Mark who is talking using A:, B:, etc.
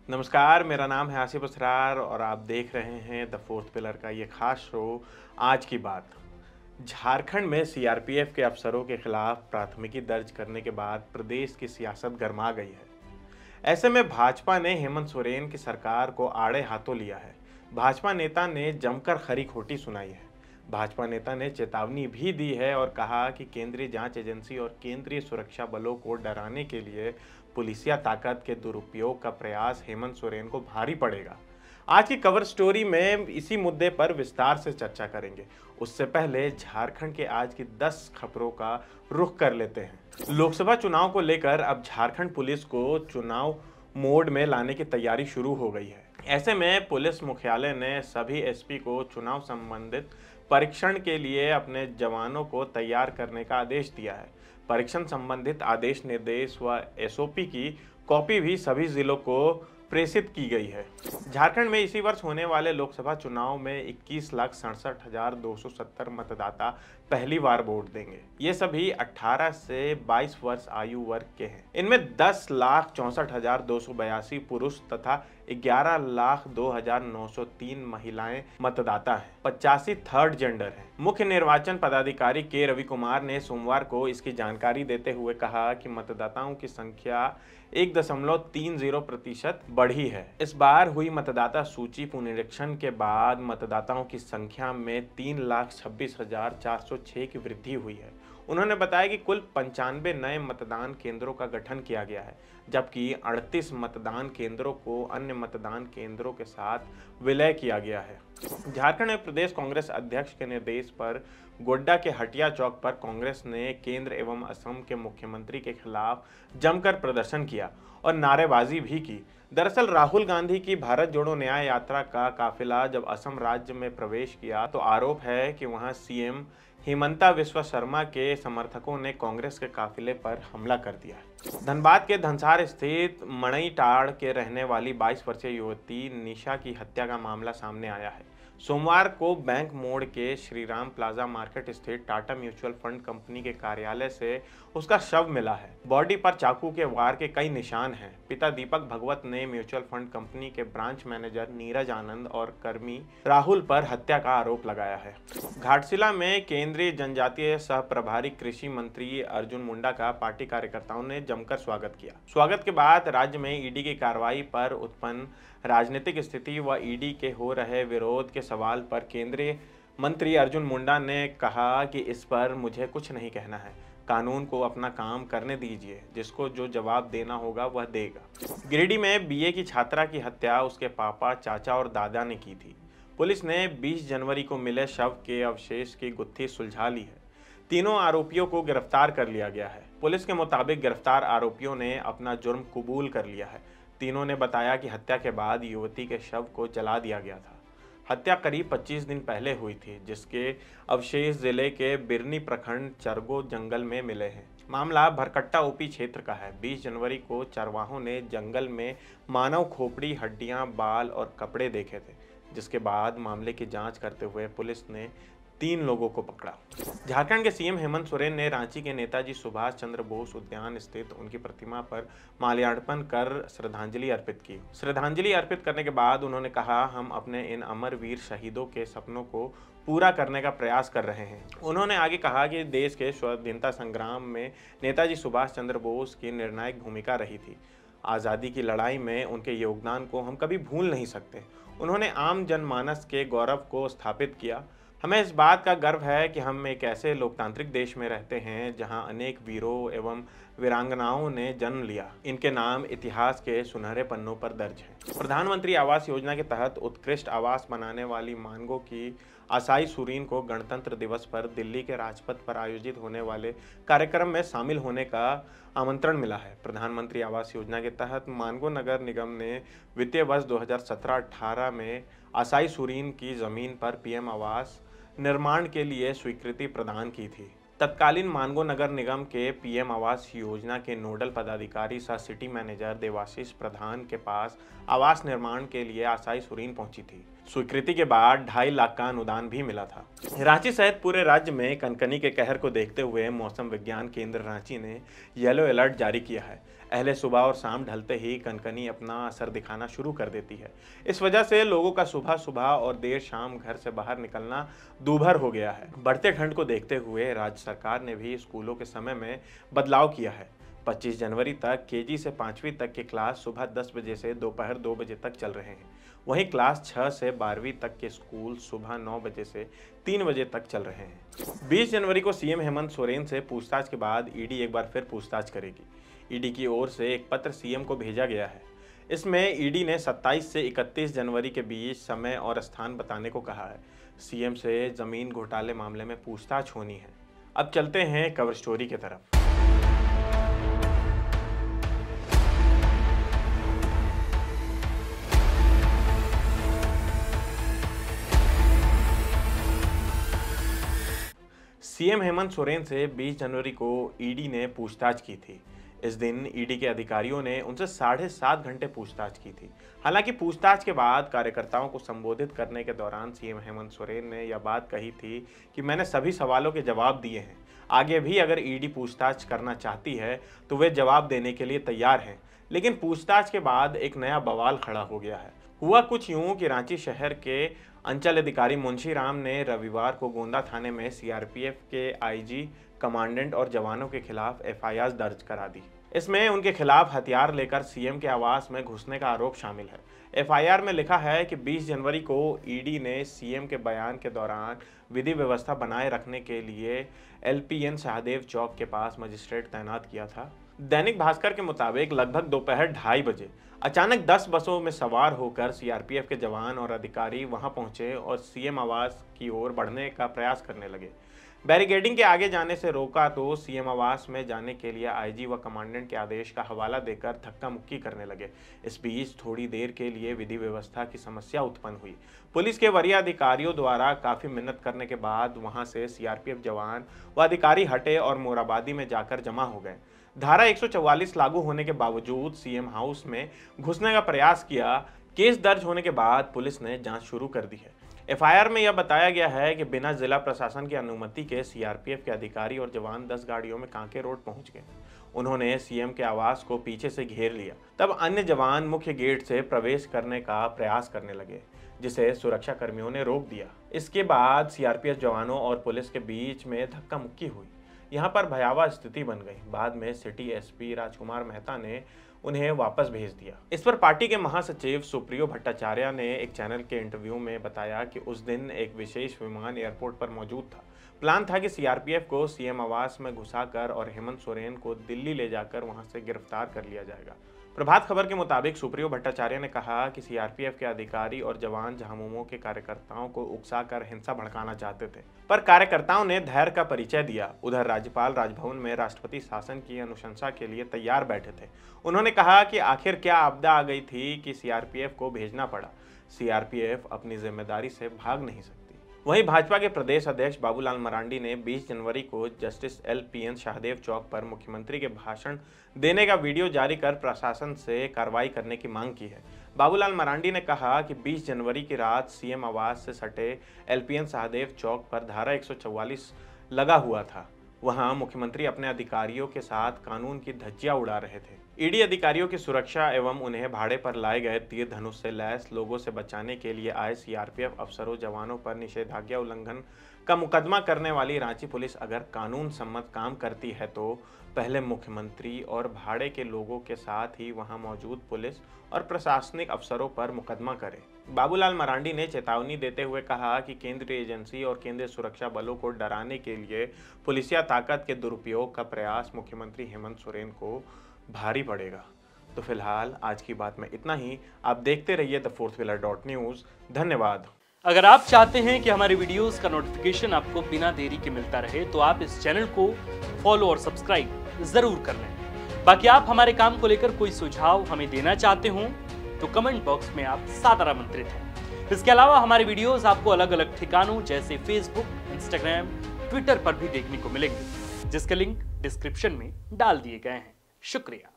A: नमस्कार, मेरा नाम है आसिफ असरार और आप देख रहे हैं द फोर्थ पिलर का ये खास शो आज की बात। झारखंड में सीआरपीएफ के अफसरों के खिलाफ प्राथमिकी दर्ज करने के बाद प्रदेश की सियासत गरमा गई है। ऐसे में भाजपा ने हेमंत सोरेन की सरकार को आड़े हाथों लिया है। भाजपा नेता ने जमकर खरी खोटी सुनाई है। भाजपा नेता ने चेतावनी भी दी है और कहा कि केंद्रीय जांच एजेंसी और केंद्रीय सुरक्षा बलों को डराने के लिए पुलिसिया ताकत के दुरुपयोग का प्रयास हेमंत सोरेन को भारी पड़ेगा। आज की कवर स्टोरी में इसी मुद्दे पर विस्तार से चर्चा करेंगे। उससे पहले झारखंड के आज की 10 खबरों का रुख कर लेते हैं। लोकसभा चुनाव को लेकर अब झारखंड पुलिस को चुनाव मोड में लाने की तैयारी शुरू हो गई है। ऐसे में पुलिस मुख्यालय ने सभी एसपी को चुनाव संबंधित परीक्षण के लिए अपने जवानों को तैयार करने का आदेश दिया है। परीक्षण संबंधित आदेश निर्देश व एसओपी की कॉपी भी सभी जिलों को प्रेषित की गई है। झारखंड में इसी वर्ष होने वाले लोकसभा चुनाव में 21,67,270 मतदाता पहली बार वोट देंगे। ये सभी 18 से 22 वर्ष आयु वर्ग के हैं। इनमें 10,64,282 पुरुष तथा 11,02,903 महिलाएं मतदाता हैं। 85 थर्ड जेंडर हैं। मुख्य निर्वाचन पदाधिकारी के रवि कुमार ने सोमवार को इसकी जानकारी देते हुए कहा कि मतदाताओं की संख्या 1.30% बढ़ी है। इस बार हुई मतदाता सूची पुनरीक्षण के बाद मतदाताओं की संख्या में 3,26,406 की वृद्धि हुई है। उन्होंने बताया कि कुल 95 नए मतदान केंद्रों का गठन किया गया है, जबकि 38 मतदान केंद्रों को अन्य मतदान केंद्रों के साथ विलय किया गया है। झारखंड में प्रदेश कांग्रेस अध्यक्ष के निर्देश पर गोड्डा के हटिया चौक पर कांग्रेस ने केंद्र एवं असम के मुख्यमंत्री के खिलाफ जमकर प्रदर्शन किया और नारेबाजी भी की। दरअसल राहुल गांधी की भारत जोड़ो न्याय यात्रा का काफिला जब असम राज्य में प्रवेश किया तो आरोप है कि वहां सीएम हिमंता बिस्वा शर्मा के समर्थकों ने कांग्रेस के काफिले पर हमला कर दिया। धनबाद के धनसार स्थित मणईटाड़ के रहने वाली 22 वर्षीय युवती निशा की हत्या का मामला सामने आया है। सोमवार को बैंक मोड़ के श्रीराम प्लाजा मार्केट स्थित टाटा म्यूचुअल फंड कंपनी के कार्यालय से उसका शव मिला है। बॉडी पर चाकू के वार के कई निशान हैं। पिता दीपक भगवत ने म्यूचुअल फंड कंपनी के ब्रांच मैनेजर नीरज आनंद और कर्मी राहुल पर हत्या का आरोप लगाया है। घाटशिला में केंद्रीय जनजातीय सह प्रभारी कृषि मंत्री अर्जुन मुंडा का पार्टी कार्यकर्ताओं ने जमकर स्वागत किया। स्वागत के बाद राज्य में ईडी की कार्रवाई पर उत्पन्न राजनीतिक स्थिति व ईडी के हो रहे विरोध के सवाल पर केंद्रीय मंत्री अर्जुन मुंडा ने कहा कि इस पर मुझे कुछ नहीं कहना है। कानून को अपना काम करने दीजिए, जिसको जो जवाब देना होगा वह देगा। गिरिडीह में बीए की छात्रा की हत्या उसके पापा, चाचा और दादा ने की थी। पुलिस ने 20 जनवरी को मिले शव के अवशेष की गुत्थी सुलझा ली है। तीनों आरोपियों को गिरफ्तार कर लिया गया है। पुलिस के मुताबिक गिरफ्तार आरोपियों ने अपना जुर्म कबूल कर लिया है। तीनों ने बताया कि हत्या के बाद युवती के शव को जला दिया गया था। हत्या करीब 25 दिन पहले हुई थी, जिसके अवशेष जिले के बिरनी प्रखंड चरगो जंगल में मिले हैं। मामला भरकट्टा ओपी क्षेत्र का है। 20 जनवरी को चरवाहों ने जंगल में मानव खोपड़ी, हड्डियां, बाल और कपड़े देखे थे, जिसके बाद मामले की जांच करते हुए पुलिस ने 3 लोगों को पकड़ा। झारखंड के सीएम हेमंत सोरेन ने रांची के नेताजी सुभाष चंद्र बोस उद्यान स्थित उनकी प्रतिमा पर माल्यार्पण कर श्रद्धांजलि अर्पित की। श्रद्धांजलि अर्पित करने के बाद उन्होंने कहा, हम अपने इन अमर वीर शहीदों के सपनों को पूरा करने का प्रयास कर रहे हैं। उन्होंने आगे कहा कि देश के स्वाधीनता संग्राम में नेताजी सुभाष चंद्र बोस की निर्णायक भूमिका रही थी। आज़ादी की लड़ाई में उनके योगदान को हम कभी भूल नहीं सकते। उन्होंने आम जनमानस के गौरव को स्थापित किया। हमें इस बात का गर्व है कि हम एक ऐसे लोकतांत्रिक देश में रहते हैं जहां अनेक वीरों एवं वीरांगनाओं ने जन्म लिया। इनके नाम इतिहास के सुनहरे पन्नों पर दर्ज हैं। प्रधानमंत्री आवास योजना के तहत उत्कृष्ट आवास बनाने वाली मानगो की आसाई सुरीन को गणतंत्र दिवस पर दिल्ली के राजपथ पर आयोजित होने वाले कार्यक्रम में शामिल होने का आमंत्रण मिला है। प्रधानमंत्री आवास योजना के तहत मानगो नगर निगम ने वित्तीय वर्ष 2017-18 में आसाई सुरीन की जमीन पर पीएम आवास निर्माण के लिए स्वीकृति प्रदान की थी। तत्कालीन मानगो नगर निगम के पीएम आवास योजना के नोडल पदाधिकारी सह सिटी मैनेजर देवाशीष प्रधान के पास आवास निर्माण के लिए आसाई सुरीन पहुंची थी। स्वीकृति के बाद 2.5 लाख का अनुदान भी मिला था। रांची सहित पूरे राज्य में कनकनी के कहर को देखते हुए मौसम विज्ञान केंद्र रांची ने येलो अलर्ट जारी किया है। अहले सुबह और शाम ढलते ही कनकनी अपना असर दिखाना शुरू कर देती है। इस वजह से लोगों का सुबह सुबह और देर शाम घर से बाहर निकलना दूभर हो गया है। बढ़ते ठंड को देखते हुए राज्य सरकार ने भी स्कूलों के समय में बदलाव किया है। 25 जनवरी तक केजी से 5वीं तक के क्लास सुबह 10 बजे से दोपहर 2 बजे तक चल रहे हैं। वहीं क्लास 6 से 12वीं तक के स्कूल सुबह 9 बजे से 3 बजे तक चल रहे हैं। 20 जनवरी को सीएम हेमंत सोरेन से पूछताछ के बाद ईडी एक बार फिर पूछताछ करेगी। ईडी की ओर से एक पत्र सीएम को भेजा गया है। इसमें ईडी ने 27 से 31 जनवरी के बीच समय और स्थान बताने को कहा है। सीएम से जमीन घोटाले मामले में पूछताछ होनी है। अब चलते हैं कवर स्टोरी की तरफ। सीएम हेमंत सोरेन से 20 जनवरी को ईडी ने पूछताछ की थी। इस दिन ईडी के अधिकारियों ने उनसे 7.5 घंटे पूछताछ की थी। हालांकि पूछताछ के बाद कार्यकर्ताओं को संबोधित करने के दौरान सीएम हेमंत सोरेन ने यह बात कही थी कि मैंने सभी सवालों के जवाब दिए हैं। आगे भी अगर ईडी पूछताछ करना चाहती है तो वे जवाब देने के लिए तैयार हैं। लेकिन पूछताछ के बाद एक नया बवाल खड़ा हो गया है। हुआ कुछ यूं कि रांची शहर के अंचल अधिकारी मुंशी राम ने रविवार को गोंदा थाने में सीआरपीएफ के आईजी, कमांडेंट और जवानों के खिलाफ एफआईआर दर्ज करा दी। इसमें उनके खिलाफ हथियार लेकर सीएम के आवास में घुसने का आरोप शामिल है। एफआईआर में लिखा है कि 20 जनवरी को ईडी ने सीएम के बयान के दौरान विधि व्यवस्था बनाए रखने के लिए एलपीएन सहदेव चौक के पास मजिस्ट्रेट तैनात किया था। दैनिक भास्कर के मुताबिक लगभग दोपहर 2:30 बजे अचानक 10 बसों में सवार होकर सीआरपीएफ के जवान और अधिकारी वहां पहुंचे और सीएम आवास की ओर बढ़ने का प्रयास करने लगे। बैरिकेडिंग के आगे जाने से रोका तो सीएम आवास में जाने के लिए आईजी व कमांडेंट के आदेश का हवाला देकर धक्का मुक्की करने लगे। इस बीच थोड़ी देर के लिए विधि व्यवस्था की समस्या उत्पन्न हुई। पुलिस के वरीय अधिकारियों द्वारा काफी मेहनत करने के बाद वहां से सीआरपीएफ जवान व अधिकारी हटे और मोराबादी में जाकर जमा हो गए। धारा 144 लागू होने के बावजूद सीएम हाउस में घुसने का प्रयास किया। केस दर्ज होने के बाद पुलिस ने जांच शुरू कर दी है। एफआईआर में यह बताया गया है कि बिना जिला प्रशासन की अनुमति के सीआरपीएफ के अधिकारी और जवान 10 गाड़ियों में कांके रोड पहुंच गए। उन्होंने सीएम के आवास को पीछे से घेर लिया। तब अन्य जवान मुख्य गेट से प्रवेश करने का प्रयास करने लगे, जिसे सुरक्षा कर्मियों ने रोक दिया। इसके बाद सीआरपीएफ जवानों और पुलिस के बीच में धक्का मुक्की हुई। यहाँ पर भयावह स्थिति बन गई। बाद में सिटी एसपी राजकुमार मेहता ने उन्हें वापस भेज दिया। इस पर पार्टी के महासचिव सुप्रियो भट्टाचार्य ने एक चैनल के इंटरव्यू में बताया कि उस दिन एक विशेष विमान एयरपोर्ट पर मौजूद था। प्लान था कि सीआरपीएफ को सीएम आवास में घुसाकर और हेमंत सोरेन को दिल्ली ले जाकर वहां से गिरफ्तार कर लिया जाएगा। प्रभात खबर के मुताबिक सुप्रियो भट्टाचार्य ने कहा कि सीआरपीएफ के अधिकारी और जवान झामुमो के कार्यकर्ताओं को उकसाकर हिंसा भड़काना चाहते थे, पर कार्यकर्ताओं ने धैर्य का परिचय दिया। उधर राज्यपाल राजभवन में राष्ट्रपति शासन की अनुशंसा के लिए तैयार बैठे थे। उन्होंने कहा कि आखिर क्या आपदा आ गई थी कि सीआरपीएफ को भेजना पड़ा। सीआरपीएफ अपनी जिम्मेदारी से भाग नहीं सकती। वहीं भाजपा के प्रदेश अध्यक्ष बाबूलाल मरांडी ने 20 जनवरी को जस्टिस एलपीएन शाहदेव चौक पर मुख्यमंत्री के भाषण देने का वीडियो जारी कर प्रशासन से कार्रवाई करने की मांग की है। बाबूलाल मरांडी ने कहा कि 20 जनवरी की रात सीएम आवास से सटे एलपीएन शाहदेव चौक पर धारा 144 लगा हुआ था। वहां मुख्यमंत्री अपने अधिकारियों के साथ कानून की धज्जियां उड़ा रहे थे। ईडी अधिकारियों की सुरक्षा एवं उन्हें भाड़े पर लाए गए तीर धनुष से लैस लोगों से बचाने के लिए आए सीआरपीएफ अफसरों जवानों पर निषेधाज्ञा उल्लंघन का मुकदमा करने वाली रांची पुलिस अगर कानून सम्मत काम करती है तो पहले मुख्यमंत्री और भाड़े के लोगों के साथ ही वहां मौजूद पुलिस और प्रशासनिक अफसरों पर मुकदमा करे। बाबूलाल मरांडी ने चेतावनी देते हुए कहा कि केंद्रीय एजेंसी और केंद्रीय सुरक्षा बलों को डराने के लिए पुलिसिया ताकत के दुरुपयोग का प्रयास मुख्यमंत्री हेमंत सोरेन को भारी पड़ेगा। तो फिलहाल आज की बात में इतना ही। आप देखते रहिए द फोर्थ व्हीलर .न्यूज़। धन्यवाद।
B: अगर आप चाहते हैं कि हमारे वीडियोस का नोटिफिकेशन आपको बिना देरी के मिलता रहे तो आप इस चैनल को फॉलो और सब्सक्राइब जरूर कर लें। बाकी आप हमारे काम को लेकर कोई सुझाव हमें देना चाहते हो तो कमेंट बॉक्स में आप सादर आमंत्रित हैं। इसके अलावा हमारे वीडियोस आपको अलग अलग ठिकानों जैसे फेसबुक, इंस्टाग्राम, ट्विटर पर भी देखने को मिलेंगे, जिसके लिंक डिस्क्रिप्शन में डाल दिए गए हैं। शुक्रिया।